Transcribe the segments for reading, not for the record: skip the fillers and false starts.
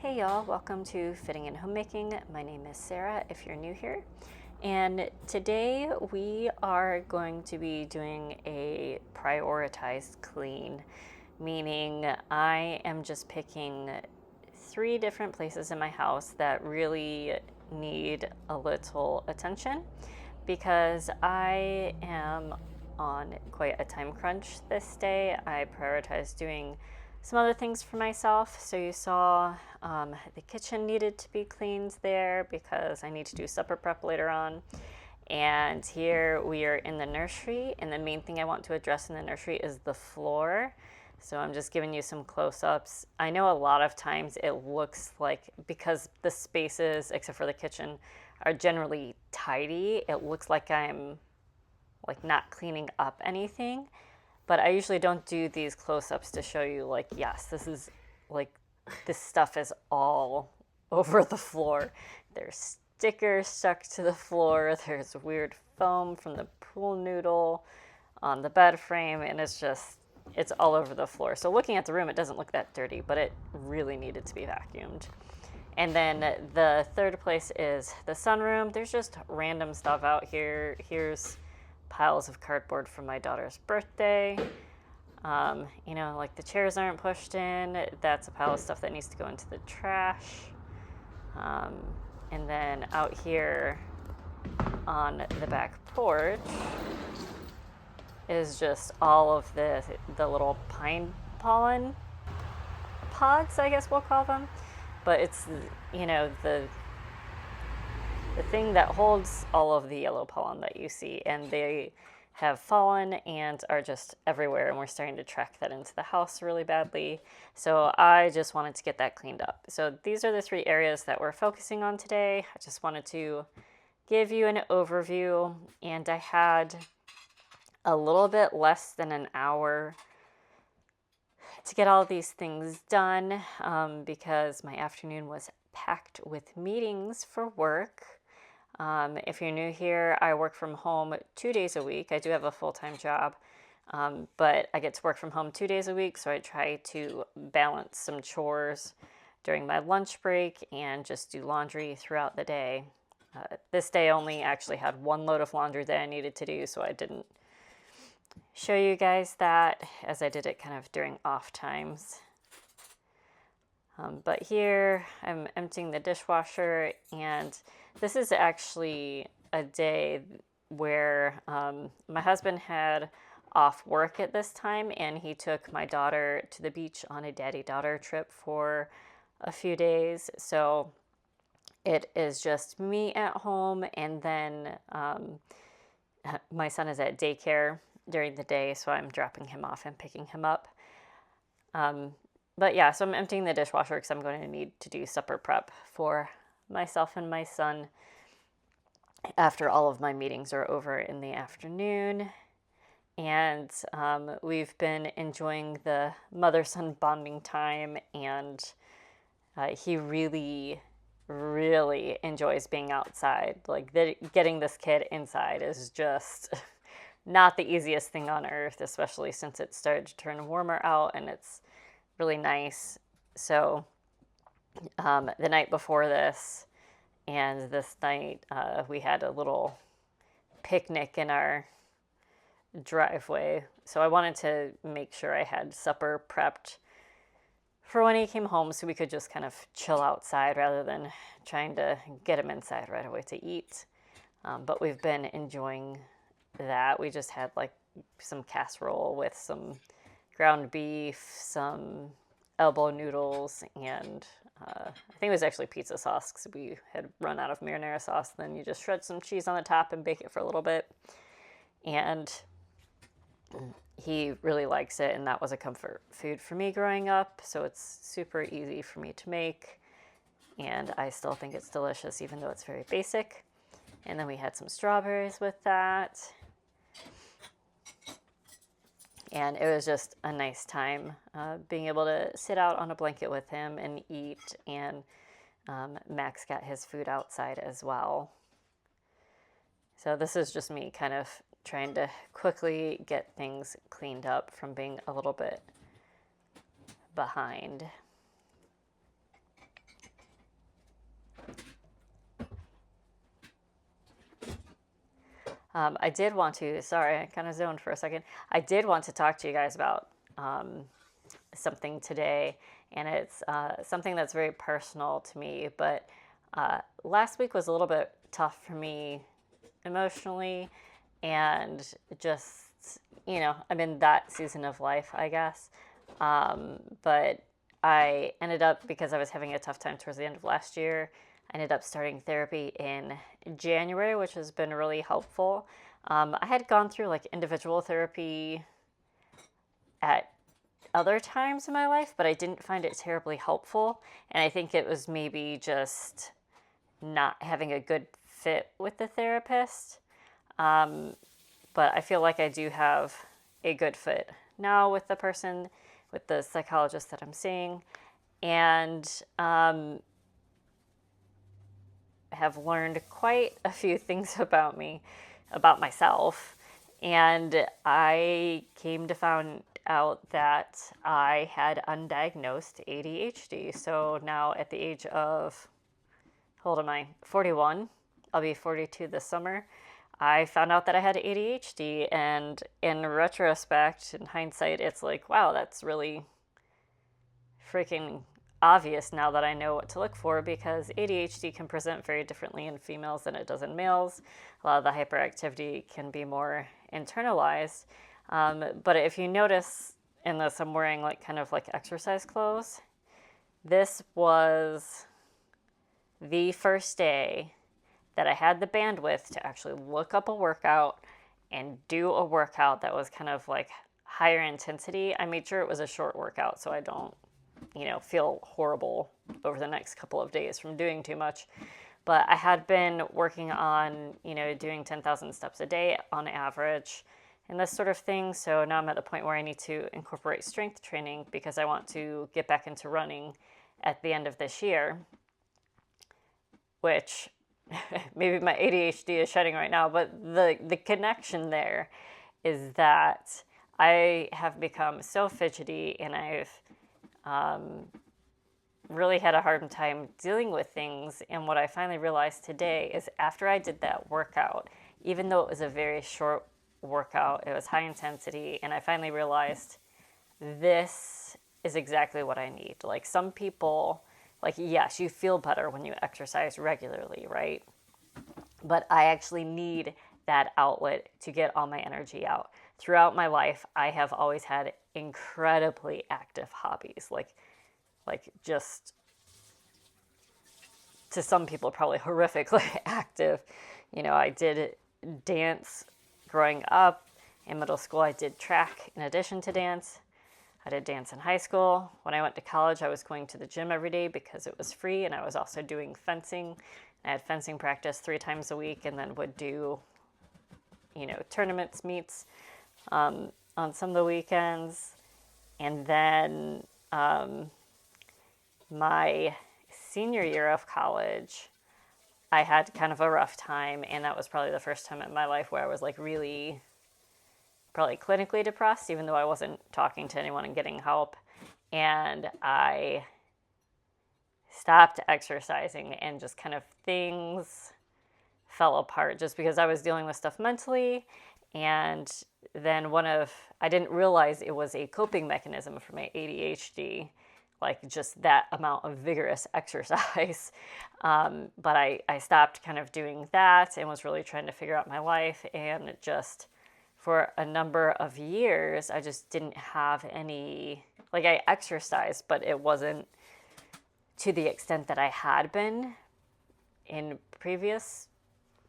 Hey y'all, welcome to Fitting and Homemaking. My name is Sarah if you're new here. And today we are going to be doing a prioritized clean, meaning I am just picking 3 different places in my house that really need a little attention because I am on quite a time crunch this day. I prioritize doing some other things for myself. So you saw the kitchen needed to be cleaned there because I need to do supper prep later on. And here we are in the nursery, and the main thing I want to address in the nursery is the floor. So I'm just giving you some close-ups. I know a lot of times it looks like, because the spaces, except for the kitchen, are generally tidy, it looks like I'm like not cleaning up anything. But I usually don't do these close-ups to show you like, yes, this is like, this stuff is all over the floor. There's stickers stuck to the floor. There's weird foam from the pool noodle on the bed frame, and it's all over the floor. So looking at the room, it doesn't look that dirty, but it really needed to be vacuumed. And then the third place is the sunroom. There's just random stuff out here. Here's piles of cardboard from my daughter's birthday. Like the chairs aren't pushed in. That's a pile of stuff that needs to go into the trash. And then out here on the back porch is just all of the little pine pollen pods, I guess we'll call them. But it's, the thing that holds all of the yellow pollen that you see, and they have fallen and are just everywhere, and we're starting to track that into the house really badly. So I just wanted to get that cleaned up. So these are the 3 areas that we're focusing on today. I just wanted to give you an overview, and I had a little bit less than an hour to get all these things done because my afternoon was packed with meetings for work. If you're new here, I work from home 2 days a week. I do have a full-time job, but I get to work from home 2 days a week, so I try to balance some chores during my lunch break and just do laundry throughout the day. This day only actually had 1 load of laundry that I needed to do, so I didn't show you guys that, as I did it kind of during off times. But here I'm emptying the dishwasher, and this is actually a day where my husband had off work at this time, and he took my daughter to the beach on a daddy-daughter trip for a few days. So it is just me at home, and then my son is at daycare during the day, so I'm dropping him off and picking him up. But yeah, so I'm emptying the dishwasher because I'm going to need to do supper prep for myself and my son after all of my meetings are over in the afternoon. And we've been enjoying the mother-son bonding time, and he really, really enjoys being outside. Like, getting this kid inside is just not the easiest thing on earth, especially since it started to turn warmer out and it's really nice. So the night before this and this night, we had a little picnic in our driveway. So I wanted to make sure I had supper prepped for when he came home so we could just kind of chill outside rather than trying to get him inside right away to eat. But we've been enjoying that. We just had like some casserole with some ground beef, some elbow noodles, and I think it was actually pizza sauce because we had run out of marinara sauce. Then you just shred some cheese on the top and bake it for a little bit. And he really likes it, and that was a comfort food for me growing up, so it's super easy for me to make, and I still think it's delicious even though it's very basic. And then we had some strawberries with that. And it was just a nice time being able to sit out on a blanket with him and eat. And Max got his food outside as well. So this is just me kind of trying to quickly get things cleaned up from being a little bit behind. I did want to, sorry, I kind of zoned for a second. I did want to talk to you guys about something today, and it's something that's very personal to me. But last week was a little bit tough for me emotionally, and just, I'm in that season of life, I guess. But I ended up, because I was having a tough time towards the end of last year, I ended up starting therapy in January, which has been really helpful. I had gone through like individual therapy at other times in my life, but I didn't find it terribly helpful. And I think it was maybe just not having a good fit with the therapist. But I feel like I do have a good fit now with the person, with the psychologist that I'm seeing, and have learned quite a few things about me, about myself. And I came to find out that I had undiagnosed ADHD. So now at the age of, how old am I? 41. I'll be 42 this summer. I found out that I had ADHD, and in retrospect, in hindsight, it's like, wow, that's really freaking obvious now that I know what to look for, because ADHD can present very differently in females than it does in males. A lot of the hyperactivity can be more internalized. But if you notice in this, I'm wearing like kind of like exercise clothes. This was the first day that I had the bandwidth to actually look up a workout and do a workout that was kind of like higher intensity. I made sure it was a short workout so I don't, feel horrible over the next couple of days from doing too much. But I had been working on, doing 10,000 steps a day on average and this sort of thing. So now I'm at the point where I need to incorporate strength training because I want to get back into running at the end of this year, which maybe my ADHD is shedding right now, but the connection there is that I have become so fidgety, and I've really had a hard time dealing with things. And what I finally realized today is after I did that workout, even though it was a very short workout, it was high intensity, and I finally realized this is exactly what I need. Like some people, like, yes, you feel better when you exercise regularly, right? But I actually need that outlet to get all my energy out. Throughout my life, I have always had incredibly active hobbies, like just, to some people, probably horrifically active. I did dance growing up. In middle school, I did track in addition to dance. I did dance in high school. When I went to college, I was going to the gym every day because it was free, and I was also doing fencing. I had fencing practice 3 times a week, and then would do, tournaments, meets on some of the weekends. And then my senior year of college, I had kind of a rough time, and that was probably the first time in my life where I was like really probably clinically depressed, even though I wasn't talking to anyone and getting help. And I stopped exercising, and just kind of things fell apart just because I was dealing with stuff mentally. And then I didn't realize it was a coping mechanism for my ADHD, like just that amount of vigorous exercise. But I stopped kind of doing that and was really trying to figure out my life. And just for a number of years, I just didn't have any, like I exercised, but it wasn't to the extent that I had been in previous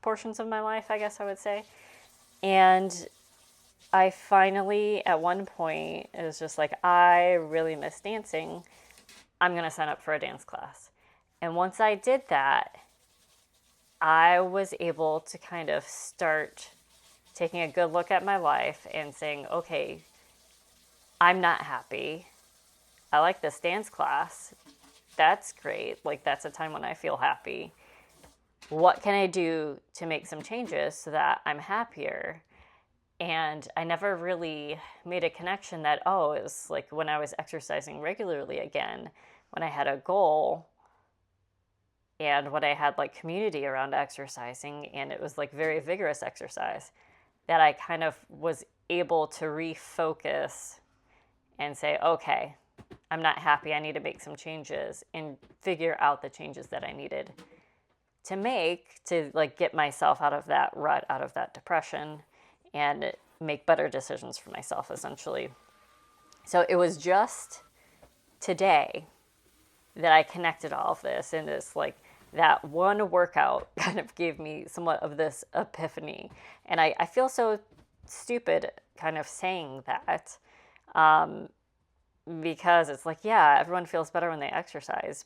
portions of my life, I guess I would say. And I finally, at one point, it was just like, I really miss dancing. I'm going to sign up for a dance class. And once I did that, I was able to kind of start taking a good look at my life and saying, okay, I'm not happy. I like this dance class. That's great. Like, that's a time when I feel happy. What can I do to make some changes so that I'm happier? And I never really made a connection that, oh, it was like when I was exercising regularly again, when I had a goal, And when I had like community around exercising, and it was like very vigorous exercise, that I kind of was able to refocus and say, okay, I'm not happy. I need to make some changes and figure out the changes that I needed to make to like get myself out of that rut, out of that depression, and make better decisions for myself, essentially. So it was just today that I connected all of this, and this like that one workout kind of gave me somewhat of this epiphany. And I feel so stupid kind of saying that, because it's like, yeah, everyone feels better when they exercise.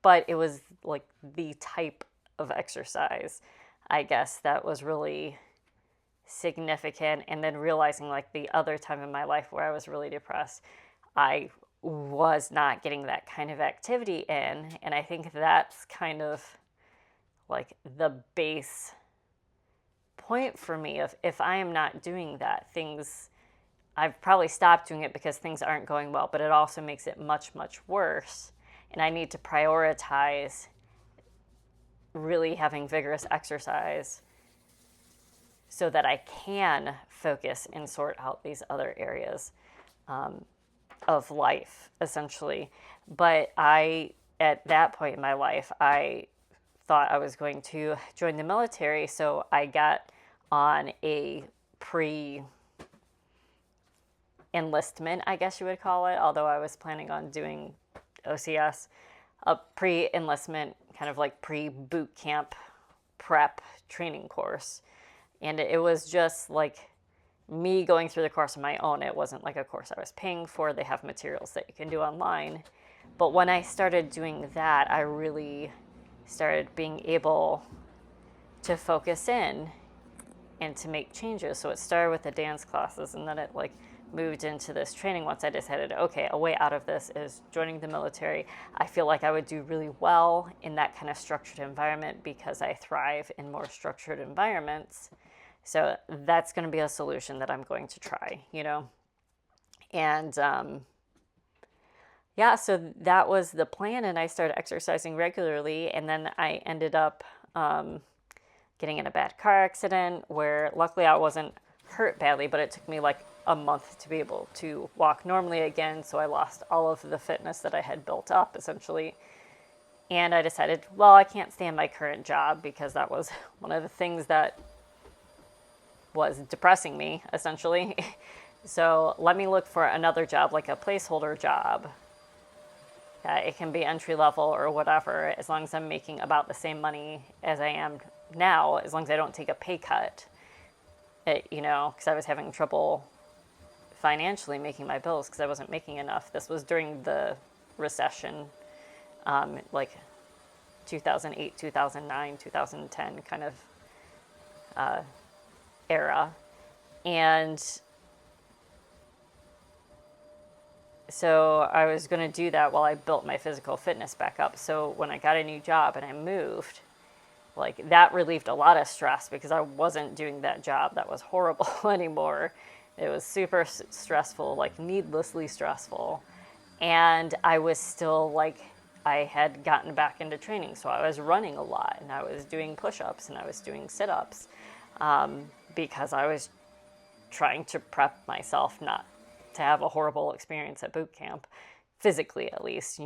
But it was like the type of exercise, I guess, that was really significant. And then realizing like the other time in my life where I was really depressed, I was not getting that kind of activity in. And I think that's kind of like the base point for me of if I am not doing that, things, I've probably stopped doing it because things aren't going well, but it also makes it much, much worse. And I need to prioritize really having vigorous exercise so that I can focus and sort out these other areas of life, essentially. But at that point in my life, I thought I was going to join the military, so I got on a pre-enlistment, I guess you would call it, although I was planning on doing OCS, a pre-enlistment, kind of like pre-boot camp prep training course. And it was just like me going through the course on my own. It wasn't like a course I was paying for. They have materials that you can do online. But when I started doing that, I really started being able to focus in and to make changes. So it started with the dance classes, and then it like moved into this training once I decided, okay, a way out of this is joining the military. I feel like I would do really well in that kind of structured environment because I thrive in more structured environments. So that's going to be a solution that I'm going to try, you know? And yeah, so that was the plan. And I started exercising regularly. And then I ended up getting in a bad car accident where luckily I wasn't hurt badly, but it took me like a month to be able to walk normally again. So I lost all of the fitness that I had built up, essentially. And I decided, well, I can't stay in my current job because that was one of the things that was depressing me, essentially. So let me look for another job, like a placeholder job. It can be entry level or whatever, as long as I'm making about the same money as I am now, as long as I don't take a pay cut. Because I was having trouble financially making my bills because I wasn't making enough. This was during the recession, like 2008, 2009, 2010 kind of era. And so I was going to do that while I built my physical fitness back up. So when I got a new job and I moved, like that relieved a lot of stress because I wasn't doing that job that was horrible anymore. It was super stressful, like needlessly stressful. And I was still like, I had gotten back into training. So I was running a lot and I was doing push-ups and I was doing sit-ups because I was trying to prep myself not to have a horrible experience at boot camp, physically at least,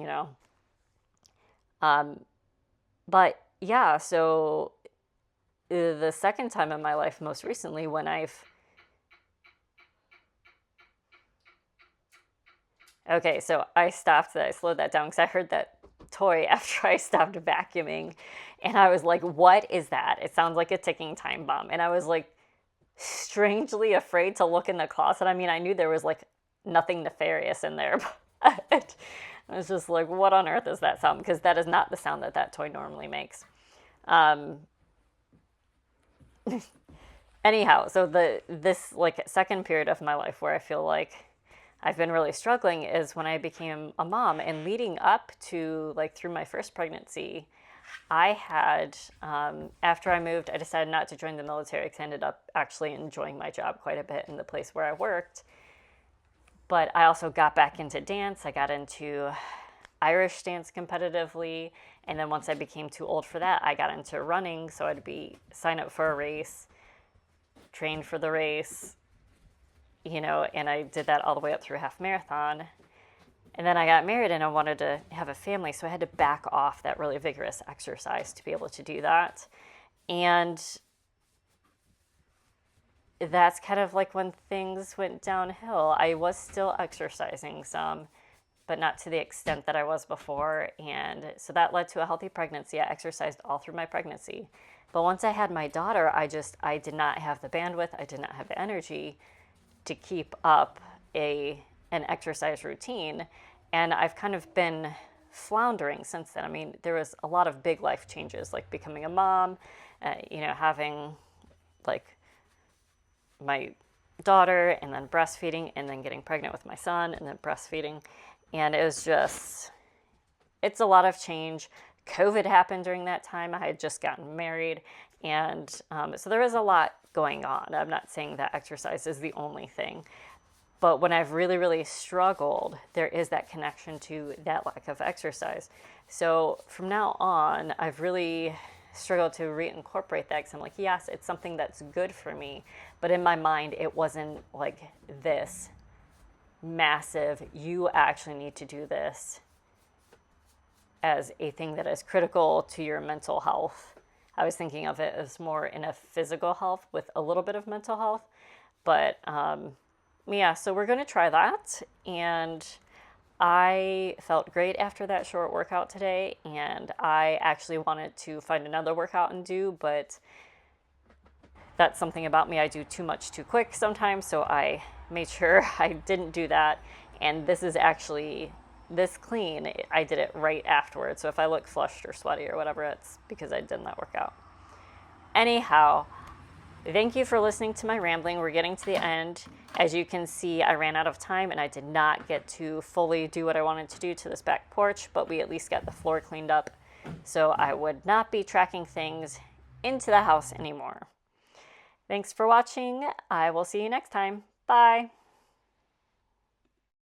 But yeah, so the second time in my life, most recently, when okay, so I slowed that down because I heard that toy after I stopped vacuuming, and I was like, what is that? It sounds like a ticking time bomb. And I was like strangely afraid to look in the closet. I mean, I knew there was like nothing nefarious in there, but I was just like, what on earth is that sound? Because that is not the sound that toy normally makes. Anyhow, so this like second period of my life where I feel like I've been really struggling is when I became a mom. And leading up to like through my first pregnancy, I had, after I moved, I decided not to join the military because I ended up actually enjoying my job quite a bit in the place where I worked. But I also got back into dance. I got into Irish dance competitively. And then once I became too old for that, I got into running. So I'd sign up for a race, train for the race, and I did that all the way up through half marathon. And then I got married and I wanted to have a family, so I had to back off that really vigorous exercise to be able to do that. And that's kind of like when things went downhill. I was still exercising some, but not to the extent that I was before. And so that led to a healthy pregnancy. I exercised all through my pregnancy. But once I had my daughter, I did not have the bandwidth, I did not have the energy to keep up an exercise routine. And I've kind of been floundering since then. I mean, there was a lot of big life changes, like becoming a mom, having like my daughter, and then breastfeeding, and then getting pregnant with my son, and then breastfeeding. And it's a lot of change. COVID happened during that time. I had just gotten married. And so there was a lot going on. I'm not saying that exercise is the only thing. But when I've really, really struggled, there is that connection to that lack of exercise. So from now on, I've really struggled to reincorporate that, because I'm like, yes, it's something that's good for me. But in my mind, it wasn't like this massive, you actually need to do this as a thing that is critical to your mental health. I was thinking of it as more in a physical health with a little bit of mental health. But yeah, so we're going to try that. And I felt great after that short workout today. And I actually wanted to find another workout and do, but that's something about me. I do too much too quick sometimes. So I made sure I didn't do that. And this clean, I did it right afterwards. So if I look flushed or sweaty or whatever, it's because I did that workout. Anyhow, thank you for listening to my rambling. We're getting to the end. As you can see, I ran out of time and I did not get to fully do what I wanted to do to this back porch, but we at least got the floor cleaned up. So I would not be tracking things into the house anymore. Thanks for watching. I will see you next time. Bye.